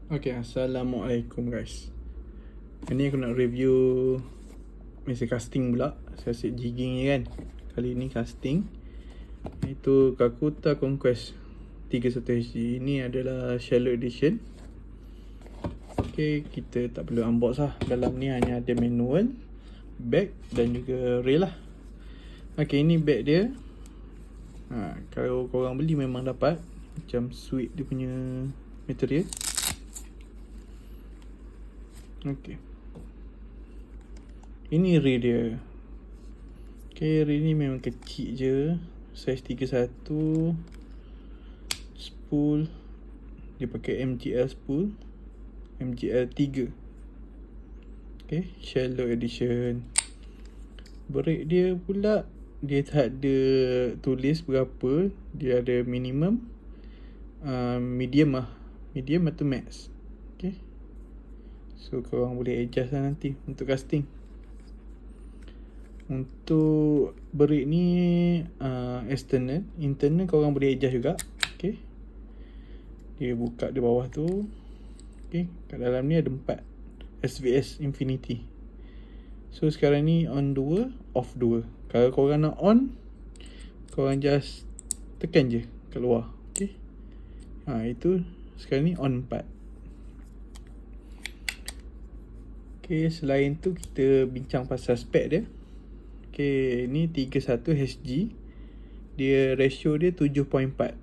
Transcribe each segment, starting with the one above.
Okay, Assalamualaikum guys. Ini aku nak review mesin casting pula. Saya asyik jigging ni kan. Kali ni casting. Itu Kakuta Conquest 31HG. Ini adalah shallow edition. Okay, kita tak perlu unbox lah. Dalam ni hanya ada manual, bag dan juga rail lah. Okay, ini bag dia. Kalau korang beli memang dapat. Macam sweet dia punya material. Okay, ini reel dia. Okay, reel ni memang kecil je, saiz 31. Spool dia pakai MGL spool, MGL 3. Okay, shallow edition. Brake dia pula, dia tak ada tulis berapa. Dia ada minimum, medium atau max. Okay, so korang boleh adjust lah nanti untuk casting. Untuk brake ni external, internal korang boleh adjust juga. Okay, dia buka di bawah tu. Okay, kat dalam ni ada 4 SVS Infinity. So sekarang ni on 2, off 2. Kalau korang nak on, korang just tekan je keluar. Okay, itu sekarang ni on 4. Okay, selain tu kita bincang pasal spek dia. Okay, ni 31HG. Dia ratio dia 7.4.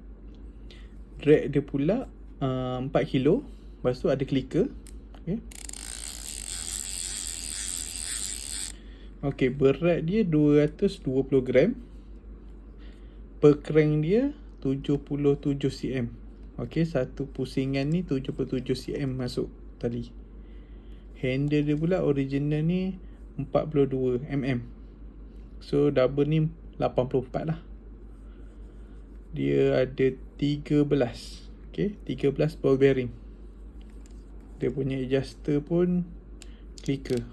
Drag dia pula 4 kilo. Lepas tu ada clicker. Okay, berat dia 220 gram. Per crank dia 77 cm. Okay, satu pusingan ni 77 cm masuk tali. Handle dia pula original ni 42 mm. So double ni 84 lah. Dia ada 13. Okay, 13 ball bearing. Dia punya adjuster pun clicker.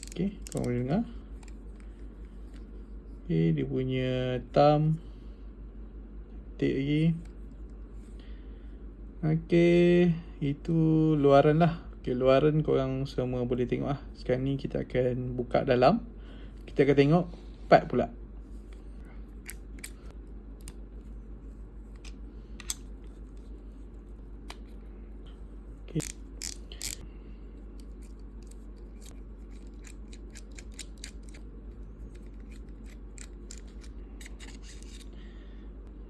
Okay, korang boleh dengar. Okay, dia punya thumb tik lagi. Okay, itu luaran lah. Okay, luaran korang semua boleh tengok lah. Sekarang ni kita akan buka dalam. Kita akan tengok part pula. Okay.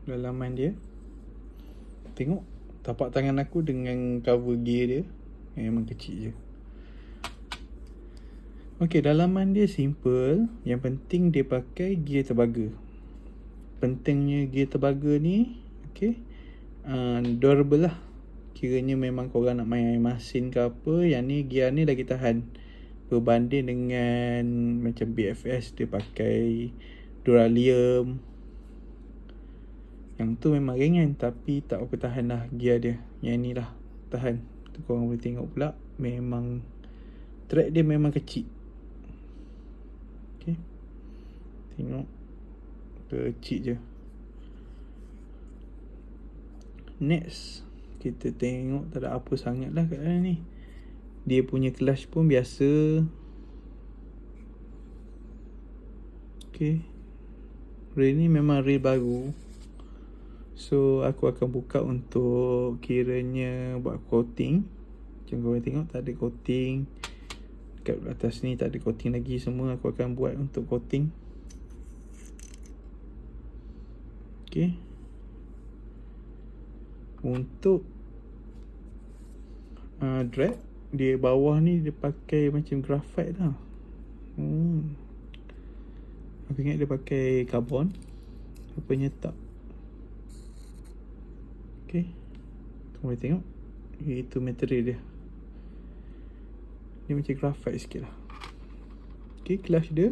Dalaman dia, tengok tapak tangan aku dengan cover gear dia memang kecil je. Okay, dalaman dia simple. Yang penting dia pakai gear terbaga. Pentingnya gear terbaga ni, okay, durable lah. Kiranya memang korang nak main masin ke apa, yang ni gear ni lagi tahan berbanding dengan macam BFS dia pakai Duralium. Yang tu memang ringan tapi tak apa tahan lah gear dia. Yang ni lah tahan. Tu korang boleh tengok pula, memang track dia memang kecil. Okay, tengok kecil je. Next, kita tengok tak ada apa sangat lah kat dalam ni. Dia punya clutch pun biasa. Okay, rail ni memang rail baru. So aku akan buka untuk kiranya buat coating. Macam korang tengok tak ada coating. Dekat atas ni tak ada coating lagi. Semua aku akan buat untuk coating. Okay, untuk drag dia bawah ni dia pakai macam graphite tau. Aku ingat dia pakai carbon. Rupanya tak. Okay, kau boleh tengok itu material dia. Dia macam graphite sikit lah. Okay, clutch dia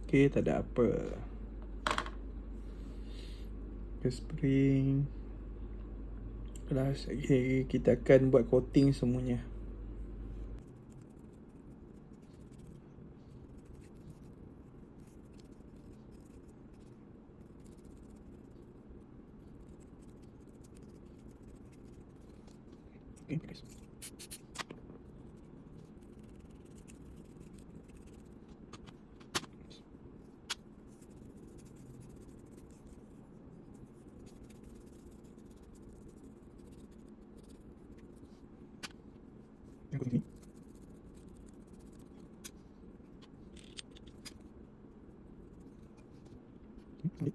okay, tak ada apa. Spring, clutch. Okay, kita akan buat coating semuanya. Okay, guys. Yang kunci. Okay.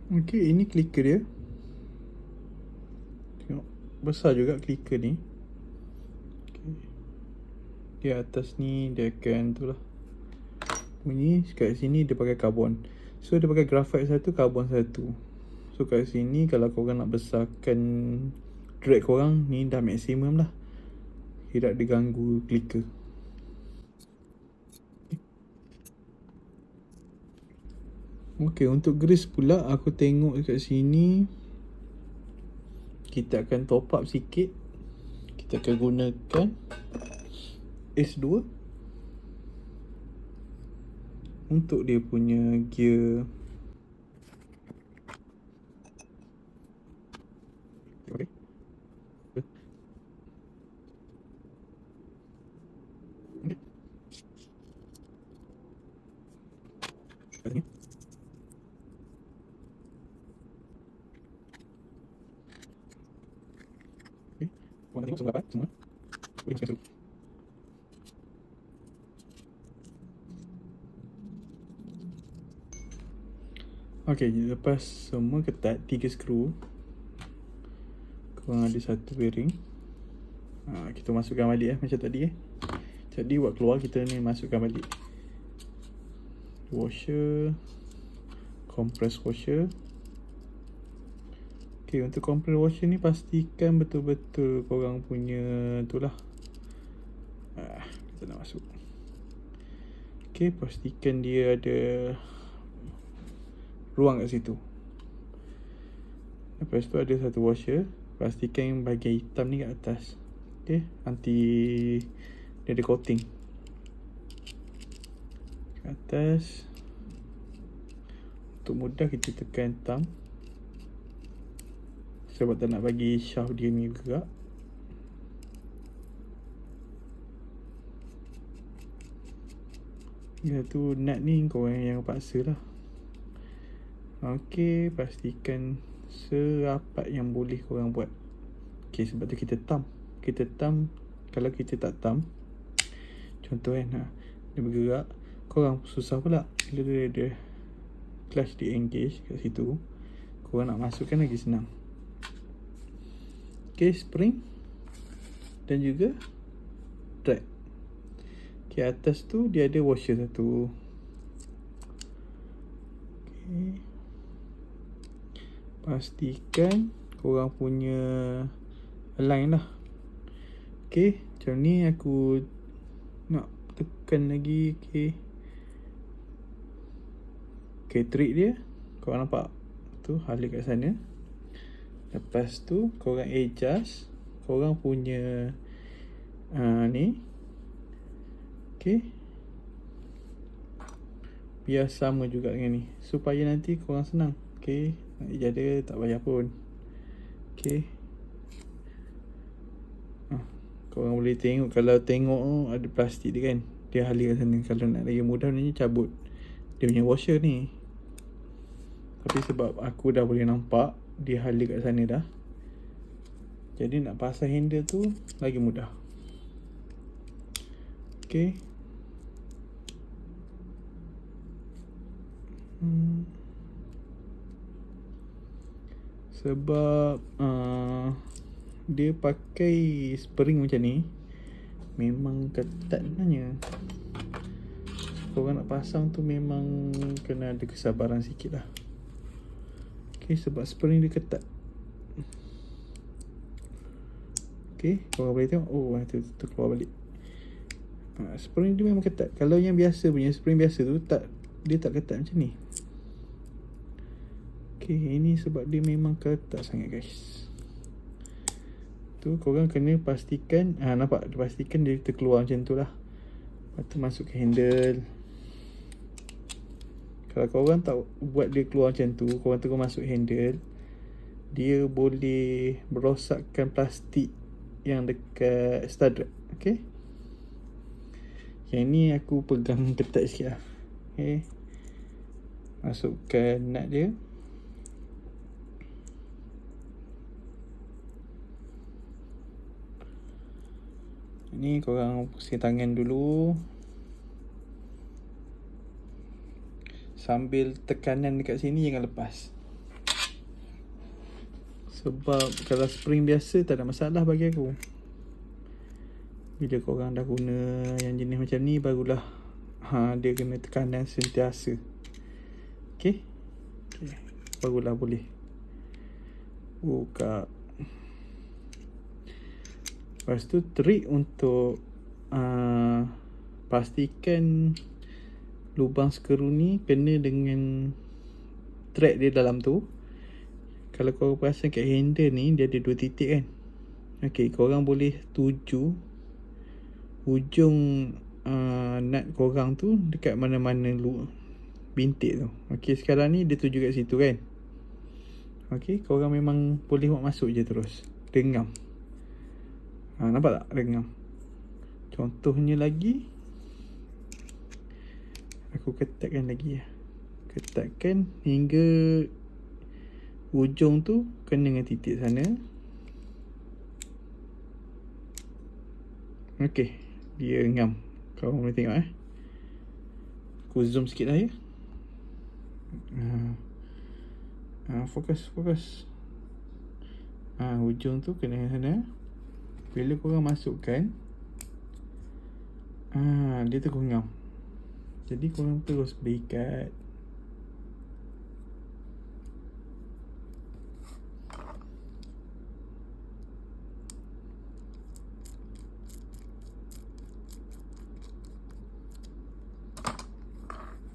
Okay, ini clicker dia. Tengok, besar juga clicker ni. Okay. Di atas ni dia akan tu lah. Bunyi kat sini dia pakai karbon. So dia pakai graphite satu, karbon satu. So kat sini kalau korang nak besarkan drag korang, ni dah maksimum lah. Tidak diganggu clicker. Okay, untuk grease pula aku tengok dekat sini kita akan top up sikit. Kita akan gunakan S2 untuk dia punya gear. Okay. Okay. Okay. Korang nak tengok semua dapat semua. Boleh masukkan dulu. Okay, lepas semua ketat 3 skru, korang ada satu bearing. Kita masukkan balik macam tadi Jadi buat keluar kita ni masukkan balik washer, compress washer. Okay, untuk compress washer ni pastikan betul-betul korang punya tu lah. Kita nak masuk. Okay, pastikan dia ada ruang kat situ. Lepas tu ada satu washer. Pastikan bahagian hitam ni kat atas. Okay, nanti dia ada coating kat atas. Untuk mudah kita tekan thumb sebab tak nak bagi shaft dia ni bergerak. Ya tu nut ni korang yang paksa lah. Okay, pastikan serapat yang boleh korang buat. Okay, sebab tu kita thumb. Kita thumb. Kalau kita tak thumb, contoh dia bergerak, korang susah pula. Bila dia ada clutch di engage kat situ, korang nak masukkan lagi senang. Okay, spring dan juga drag. Okay, atas tu dia ada washer satu. Okay, pastikan korang punya align lah. Okay, macam ni aku nak tekan lagi. Okay, trick dia korang nampak tu, halik kat sana. Lepas tu korang adjust korang punya ni. Okay, biar sama juga dengan ni supaya nanti korang senang. Okay, nak jadi tak payah pun. Okay, korang boleh tengok. Kalau tengok ada plastik dia kan, dia halik kat sana. Kalau nak lagi mudah ni cabut dia punya washer ni. Tapi sebab aku dah boleh nampak dia halik kat sana dah, jadi nak pasang handle tu lagi mudah. Okay, sebab dia pakai spring macam ni, memang ketat sebenarnya. Korang nak pasang tu memang kena ada kesabaran sikit lah. Okay, sebab spring dia ketat. Okay, korang boleh tengok. Oh, tu keluar balik. Spring dia memang ketat. Kalau yang biasa punya, spring biasa tu dia tak ketat macam ni. Okay, ini sebab dia memang ketat sangat guys. Tu korang kena pastikan, nampak, pastikan dia terkeluar macam tu lah. Lepas tu masuk ke handle. Kalau korang tak buat dia keluar macam tu, korang terus masuk handle, dia boleh merosakkan plastik yang dekat star trap. Okay, yang ni aku pegang ketat sikit lah. Okay, masukkan nut dia. Ni korang pusing tangan dulu sambil tekanan dekat sini jangan lepas. Sebab kalau spring biasa tak ada masalah bagi aku. Bila korang dah guna yang jenis macam ni, barulah dia kena tekanan sentiasa. Okay, barulah boleh buka. Lepas tu trik untuk pastikan lubang skru ni kena dengan thread dia dalam tu. Kalau korang perasan kat handle ni, dia ada 2 titik kan. Okay, korang boleh tuju ujung nut korang tu dekat mana-mana bintik tu. Okay, sekarang ni dia tuju kat situ kan. Okay, korang memang boleh buat masuk je terus. Rengam. Nampak tak? Rengam. Contohnya lagi, aku ketatkan lagi. Ketatkan hingga ujung tu kena dengan titik sana. Okay, dia ngam. Kau boleh tengok Aku zoom sikit lah ya. Fokus. Ujung tu kena sana. Bila korang masukkan, dia terus ngam. Jadi korang terus berikat.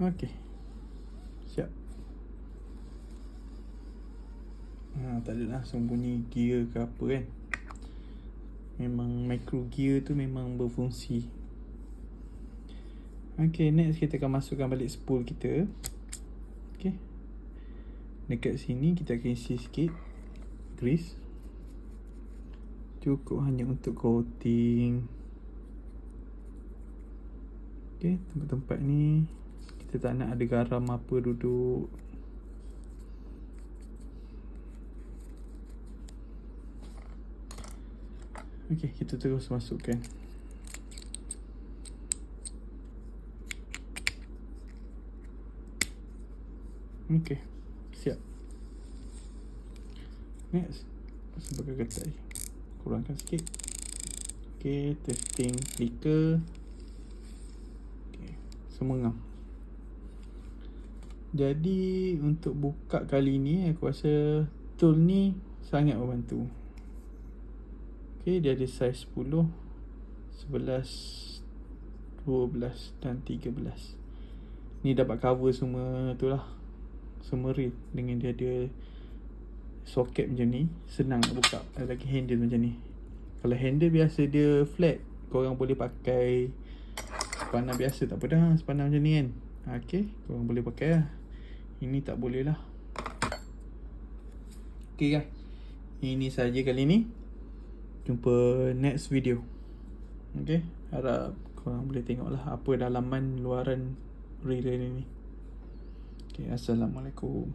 Okay, siap. Tak ada langsung bunyi gear ke apa kan. Memang micro gear tu memang berfungsi. Okay, next kita akan masukkan balik spool kita. Okay, dekat sini kita akan isi sikit grease. Cukup hanya untuk coating. Okay, tempat-tempat ni kita tak nak ada garam apa duduk. Okay, kita terus masukkan. Okay, siap. Next, sebagai ketat ni, kurangkan sikit. Okay, testing flicker. Okay, semua ngam. Jadi untuk buka kali ni, aku rasa tool ni sangat membantu. Okay, dia ada saiz 10, 11, 12 dan 13. Ni dapat cover semua tu lah, semua reel. Dengan dia ada soket macam ni, senang nak buka. Ada lagi handle macam ni. Kalau handle biasa dia flat, korang boleh pakai spanner biasa, tak apa dah, spanner macam ni kan. Okay, korang boleh pakai lah. Ini tak boleh lah. Okay kan, ini saja kali ni. Jumpa next video. Okay, harap korang boleh tengok lah apa dalaman luaran reel ni. Okay, Assalamualaikum.